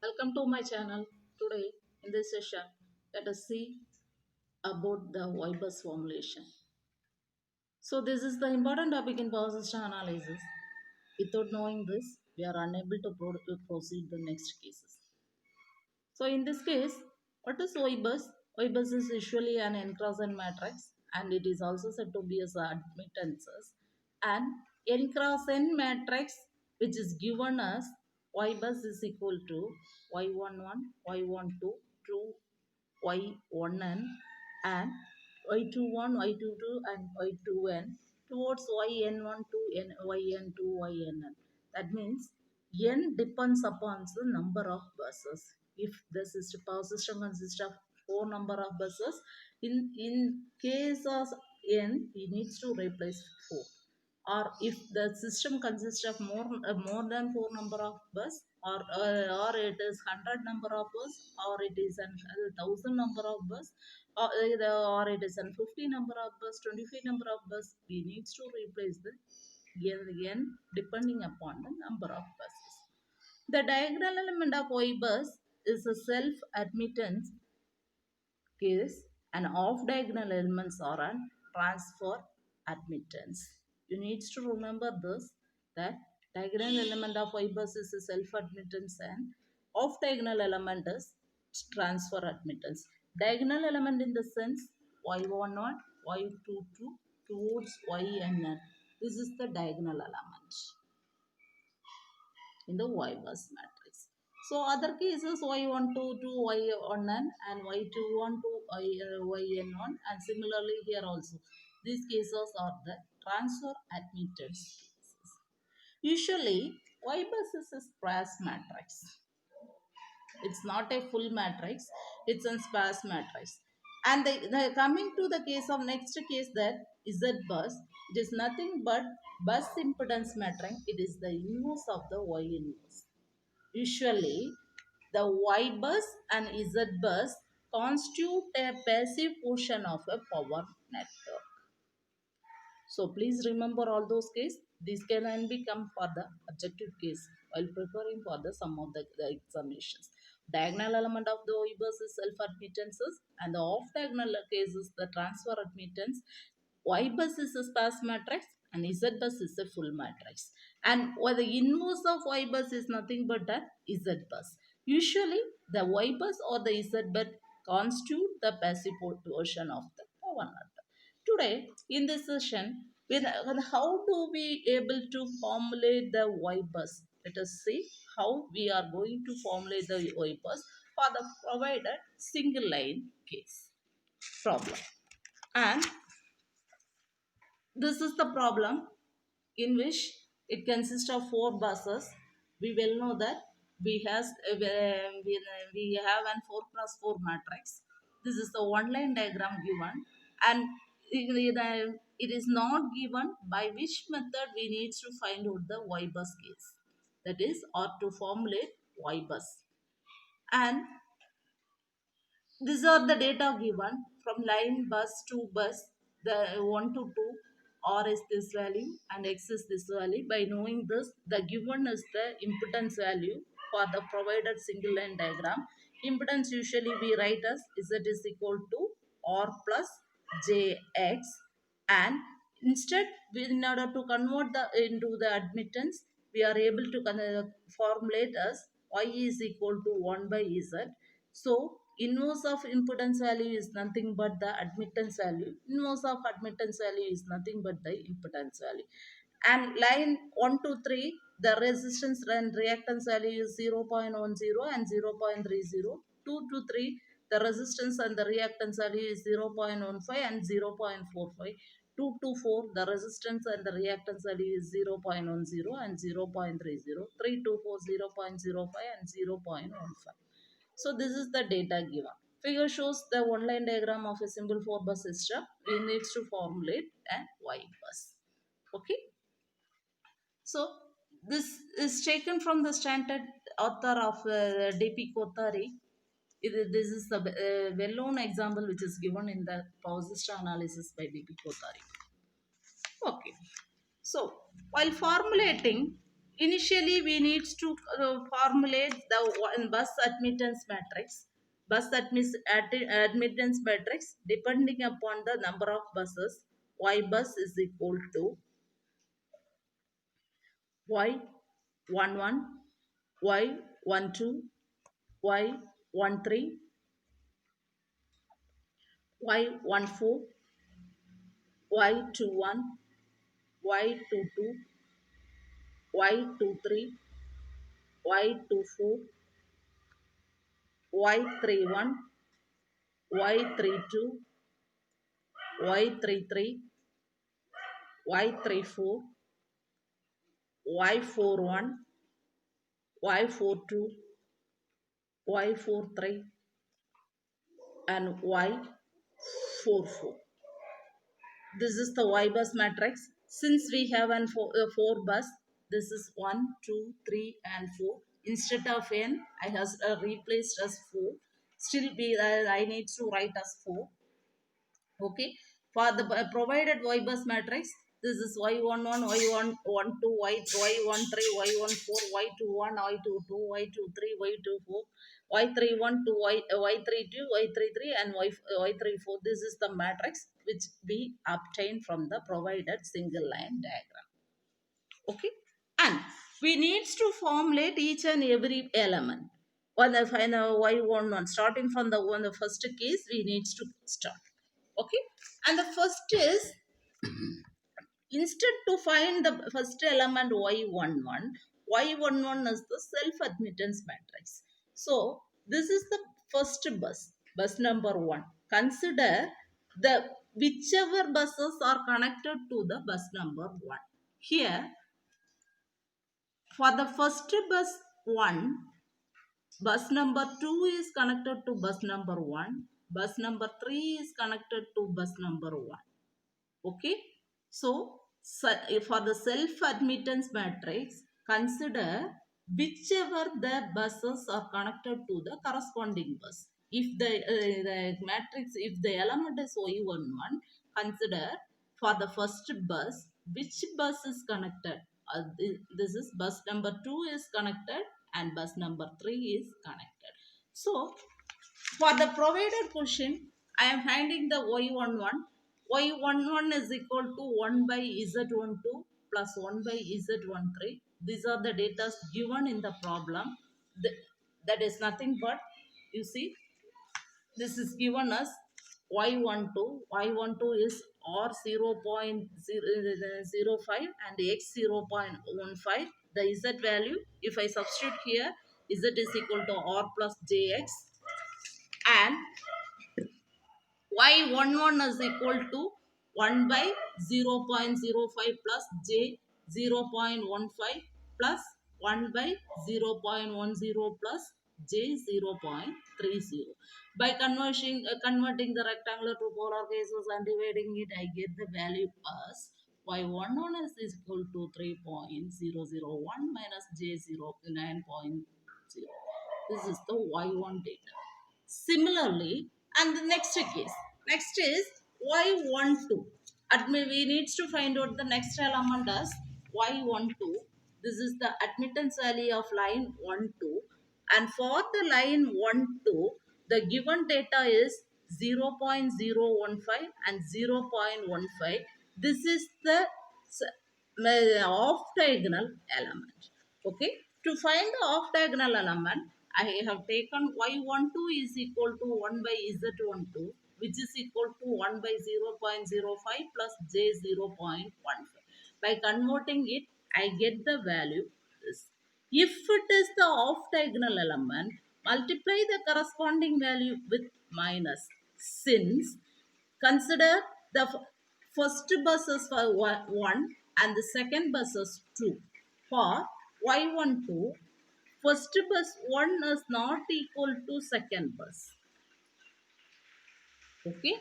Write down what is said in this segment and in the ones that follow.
Welcome to my channel. Today in this session, let us see about the Ybus formulation. So this is the important topic in power system analysis. Without knowing this, we are unable to proceed the next cases. So in this case, what is Ybus? Ybus is usually an n-cross-n matrix and it is also said to be as admittances. And n-cross-n matrix which is given as Ybus is equal to y11, y12, to y1n and y21, y22 and y2n towards yn1 to yn2, yn. That means n depends upon the number of buses. If the power system consists of four number of buses, in case of n, he needs to replace 4. Or if the system consists of more than 4 number of bus, or it is 100 number of bus, or it is an 1000 number of bus, or it is an 50 number of bus, 25 number of bus, we needs to replace the n depending upon the number of buses. The diagonal element of Y bus is a self-admittance case and off-diagonal elements are a transfer admittance. You need to remember this, that diagonal element of Ybus is a self-admittance and off-diagonal element is transfer admittance. Diagonal element in the sense y11, y22 towards yn. This is the diagonal element in the Ybus matrix. So other cases y12 to y1n and y21 to yn1, and similarly here also. These cases are the transfer admittance cases. Usually Ybus is a sparse matrix. It's not a full matrix, it's a sparse matrix. And coming to the case of next case, that Z bus, it is nothing but bus impedance matrix. It is the inverse of the Y inverse. Usually, the Y bus and Z bus constitute a passive portion of a power network. So please remember all those cases. These can become for the objective case while preparing for the some of the examinations. Diagonal element of the Ybus is self-admittances and the off-diagonal case is the transfer admittance. Ybus is a sparse matrix and Zbus is a full matrix. And the inverse of Ybus is nothing but the Zbus. Usually the Ybus or the Zbus constitute the passive portion of the power network. Today in this session, with how do we able to formulate the Ybus? Let us see how we are going to formulate the Ybus for the provided single line case problem. And this is the problem in which it consists of 4 buses. We will know that we have an 4 cross 4 matrix. This is the one line diagram given, and it is not given by which method we need to find out the Ybus case. That is, or to formulate Ybus. And these are the data given from line bus to bus, the 1 to 2, R is this value and X is this value. By knowing this, the given is the impedance value for the provided single line diagram. Impedance usually we write as Z is equal to R plus JX, and instead in order to convert into the admittance, we are able to formulate as Y is equal to 1 by Z. So inverse of impedance value is nothing but the admittance value. Inverse of admittance value is nothing but the impedance value. And line 1 to 3, the resistance and reactance value is 0.10 and 0.30. 2 to 3, the resistance and the reactance value is 0.15 and 0.45. 2 to 4, the resistance and the reactance value is 0.10 and 0.30. 3 to 4, 0.05 and 0.15. So this is the data given. Figure shows the one line diagram of a simple 4 bus system. We need to formulate an Y bus. Okay. So this is taken from the standard author of D.P. Kothari. This is the well-known example which is given in the power system analysis by D.P. Kothari. Okay. So while formulating Initially, we need to formulate the bus admittance matrix. Admittance matrix depending upon the number of buses. Y bus is equal to Y11, Y12, Y13, Y14, Y21, Y22, Y23, Y24, Y31, Y32, Y33, Y34, Y41, Y42, Y43, and Y44. This is the Ybus matrix. Since we have four bus, this is 1, 2, 3, and 4. Instead of n, I have replaced as 4. Still, I need to write as 4. Okay. For the provided Y-bus matrix, this is Y11, Y12, Y13, Y14, Y21, Y22, Y23, Y24, Y31 to Y32, Y33, and Y34. This is the matrix which we obtain from the provided single line diagram. Okay. And we need to formulate each and every element. On the final Y11, starting from the first case, we need to start. Okay. And the first is, instead to find the first element Y11, Y11 is the self-admittance matrix. So this is the first bus, bus number 1. Consider the whichever buses are connected to the bus number 1. Here, for the first bus 1, bus number 2 is connected to bus number 1. Bus number 3 is connected to bus number 1. Okay. So, for the self-admittance matrix, consider whichever the buses are connected to the corresponding bus. If the matrix, if the element is Y11, consider for the first bus, which bus is connected. This is bus number 2 is connected and bus number 3 is connected. So, for the provided question, I am finding the Y11. Y11 is equal to 1 by Z12 plus 1 by Z13. These are the data given in the problem. That is nothing but, you see, this is given as Y12. Y12 is R 0.05 and X 0.15. The Z value, if I substitute here, Z is equal to R plus JX, and Y11 is equal to 1 by 0.05 plus J 0.15 plus 1 by 0.10 plus J 0.30. By converting the rectangular to polar cases and dividing it, I get the value as Y11 is equal to 3.001 minus J 9.0. This is the Y1 data. Similarly, and the next case, next is Y12. We need to find out the next element as Y12. This is the admittance value of line 1, 2. And for the line 1, 2, the given data is 0.015 and 0.15. This is the off diagonal element. Okay. To find the off diagonal element, I have taken Y12 is equal to 1 by Z12, which is equal to 1 by 0.05 plus J 0.15. By converting it, I get the value this. If it is the off diagonal element, multiply the corresponding value with minus. Since, consider the first bus is for 1 and the second bus is 2. For Y12, first bus 1 is not equal to second bus. Okay.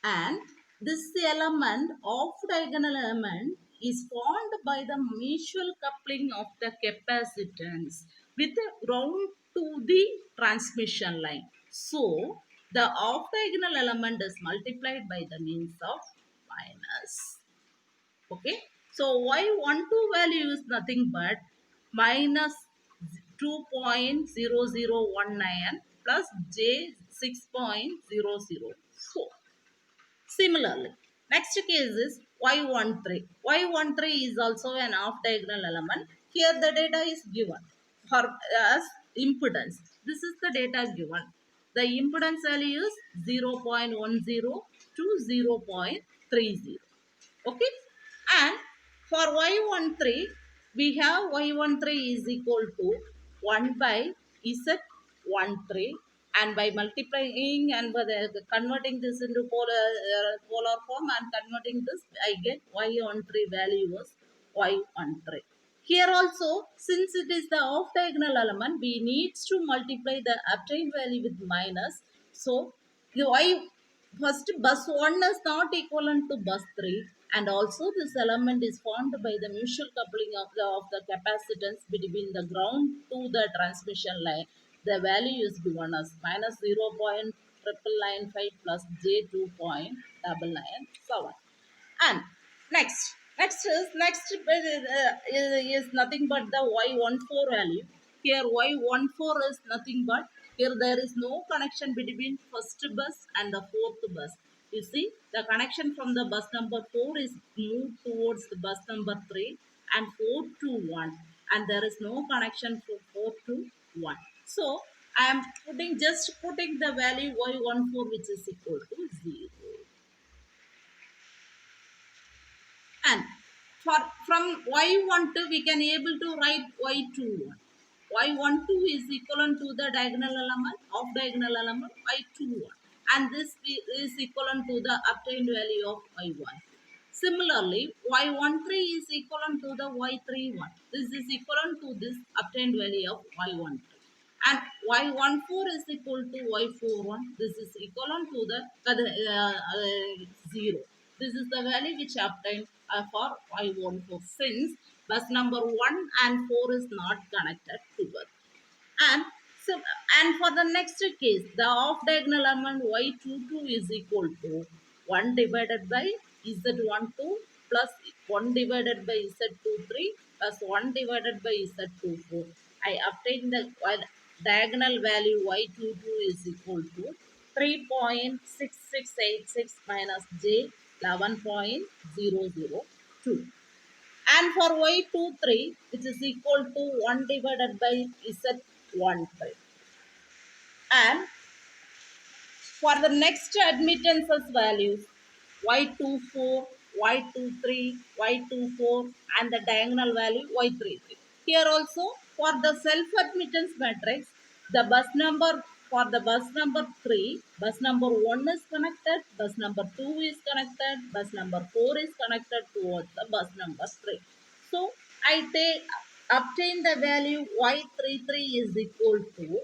And this element, off diagonal element, is formed by the mutual coupling of the capacitance with the ground to the transmission line. So, the off diagonal element is multiplied by the means of minus. Okay. So, Y12 value is nothing but minus 2.0019 plus j 6.004. Similarly, next case is y13. Y13 is also an off-diagonal element. Here the data is given for as impedance. This is the data given. The impedance value is 0.10 to 0.30. Okay, and for y13 we have y13 is equal to 1 by z13, and by multiplying and by converting this into polar form and converting this, I get y13 value was y13. Here also, since it is the off diagonal element, we needs to multiply the obtained value with minus. So y first bus 1 is not equivalent to bus 3, and also this element is formed by the mutual coupling of the capacitance between the ground to the transmission line. The value is given as minus 0.995 plus j 2.997. And next is nothing but the y14 value. Here y14 is nothing but, here there is no connection between first bus and the fourth bus. You see, the connection from the bus number 4 is moved towards the bus number 3 and 4 to 1, and there is no connection from 4 to 1. So I am putting the value y14 which is equal to 0. And for from y12 we can able to write y21. Y12 is equivalent to the diagonal element of diagonal element y21, and this is equivalent to the obtained value of y1. Similarly, y13 is equivalent to the y31. This is equivalent to this obtained value of y13. And y14 is equal to y41. This is equivalent to the 0. This is the value which obtained for y14, since bus number 1 and 4 is not connected together. And so, and for the next case, the off diagonal element y22 is equal to 1 divided by z12 plus 1 divided by z23 plus 1 divided by z24. I obtain the diagonal value y22 is equal to 3.6686 minus j 11.002. And for y23, which is equal to 1 divided by z13. And for the next admittances values, y24, y23, y24, and the diagonal value y33. Here also, for the self-admittance matrix, the bus number for the bus number 3, bus number 1 is connected, bus number 2 is connected, bus number 4 is connected towards the bus number 3. So I obtain the value y33 is equal to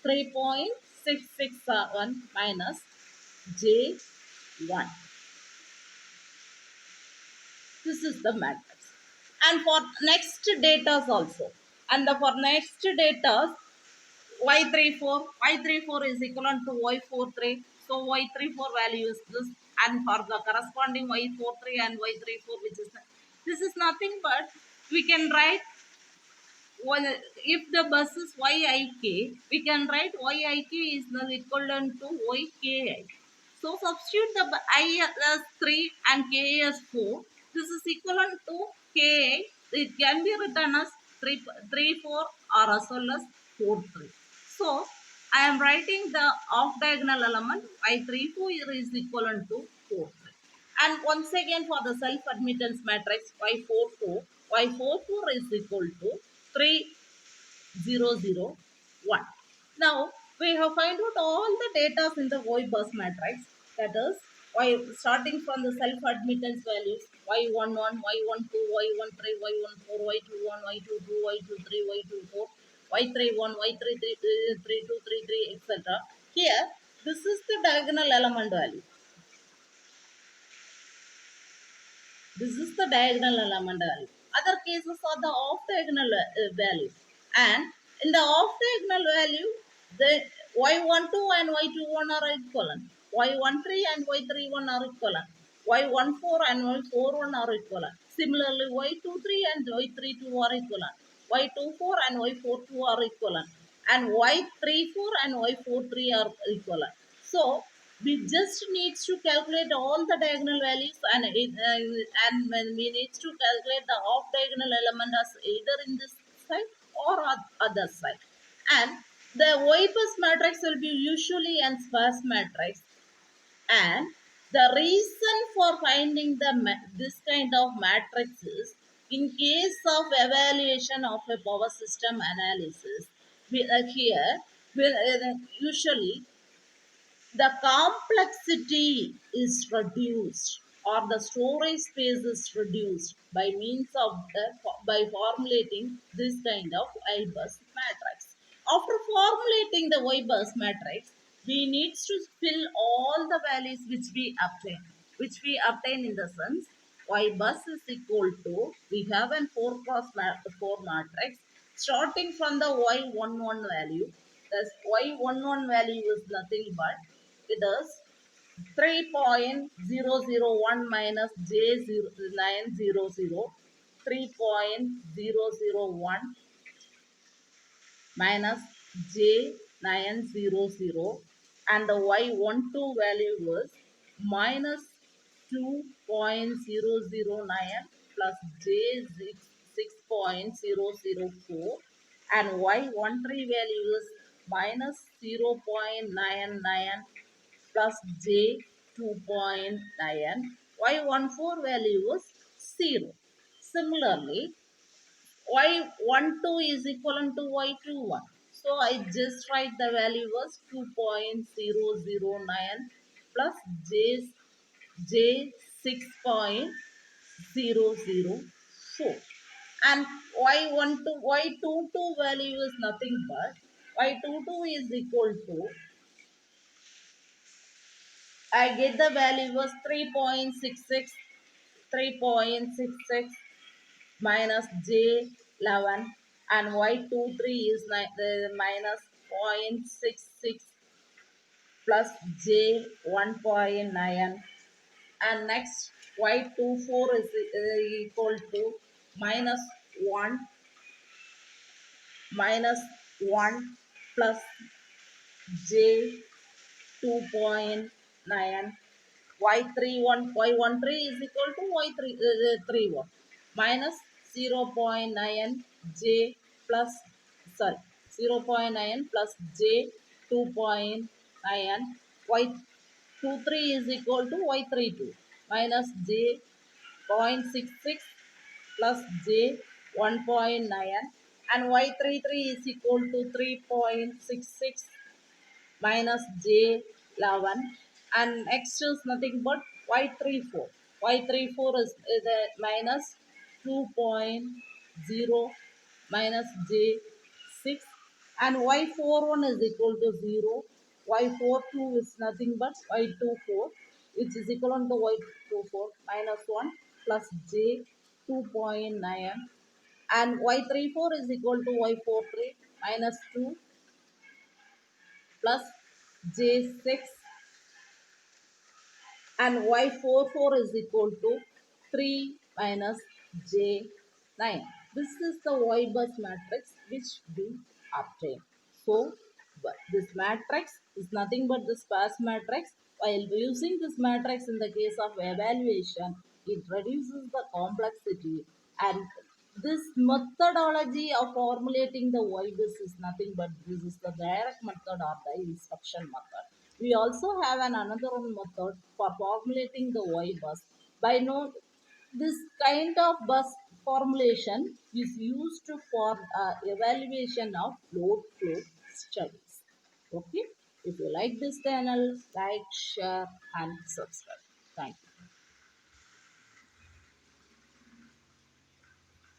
3.667 minus j1. This is the matrix. And for next data also. And the for next data, y34 is equivalent to y43. So y34 value is this. And for the corresponding y43 and y34, which is this is nothing but we can write, well, if the bus is yik, we can write yik is the equivalent to yki. So substitute the I as 3 and k as 4. This is equivalent to ka. It can be written as 3 4 or as well as 4 3. So I am writing the off diagonal element y34 is equivalent to 4 3. And once again for the self admittance matrix y44 is equal to 3001. Now we have find out all the data in the Ybus matrix, that is y starting from the self admittance values y11, y12, y13, y14, y21, y22, y23, y24, y31, y32, 33, etc. Here this is the diagonal element value. This is the diagonal element value. Other cases are the off diagonal value. And in the off diagonal value, the y12 and y21 are equivalent. Y13 and y31 are equivalent. Y14 and y41 are equivalent. Similarly, y23 and y32 are equivalent. y24 and y42 are equivalent, and y34 and y43 are equivalent. So we just needs to calculate all the diagonal values, and when we need to calculate the off diagonal element as either in this side or other side. And the Ybus matrix will be usually an sparse matrix, and the reason for finding this kind of matrices in case of evaluation of a power system analysis, here usually the complexity is reduced, or the storage space is reduced by means of by formulating this kind of Ybus matrix. After formulating the Ybus matrix, we need to fill all the values which we obtain in the sense Ybus is equal to, we have an 4 cross 4 matrix starting from the y11 value. Thus y11 value is nothing but it is 3.001 minus J900, 3.001 minus J900, and the y12 value was minus 2.009 plus J6.004, and y13 value is minus 0.99 plus J 2.9, y14 value is 0. Similarly, y12 is equivalent to y21. So I just write the value was 2.009 plus J 6.004. And y22 value is nothing but y22 is equal to, I get the value was 3.66, 3.66 minus J11, and y23 is minus 0.66 plus J1.9, and next y24 is equal to minus 1 minus 1 plus J 2.9, y31 y13 is equal to y31 minus 0.9 j plus, sorry, 0.9 plus j 2.9, y23 is equal to y32 minus j 0.66 plus j 1.9, and y33 is equal to 3.66 minus J11, and next is nothing but Y34. Y34 is the minus 2.0 minus J6, and Y41 is equal to 0. Y42 is nothing but Y24, which is equivalent to Y24 minus 1 plus J2.9, and Y34 is equal to Y43 minus 2 plus J6, and y44 is equal to 3 minus J9. This is the Ybus matrix which we obtain. So, this matrix is nothing but the sparse matrix. While using this matrix in the case of evaluation, it reduces the complexity, and this methodology of formulating the Ybus is nothing but this is the direct method or the instruction method. We also have another one method for formulating the Ybus. By note, this kind of bus formulation is used for evaluation of load flow studies. Okay. If you like this channel, like, share, and subscribe. Thank you.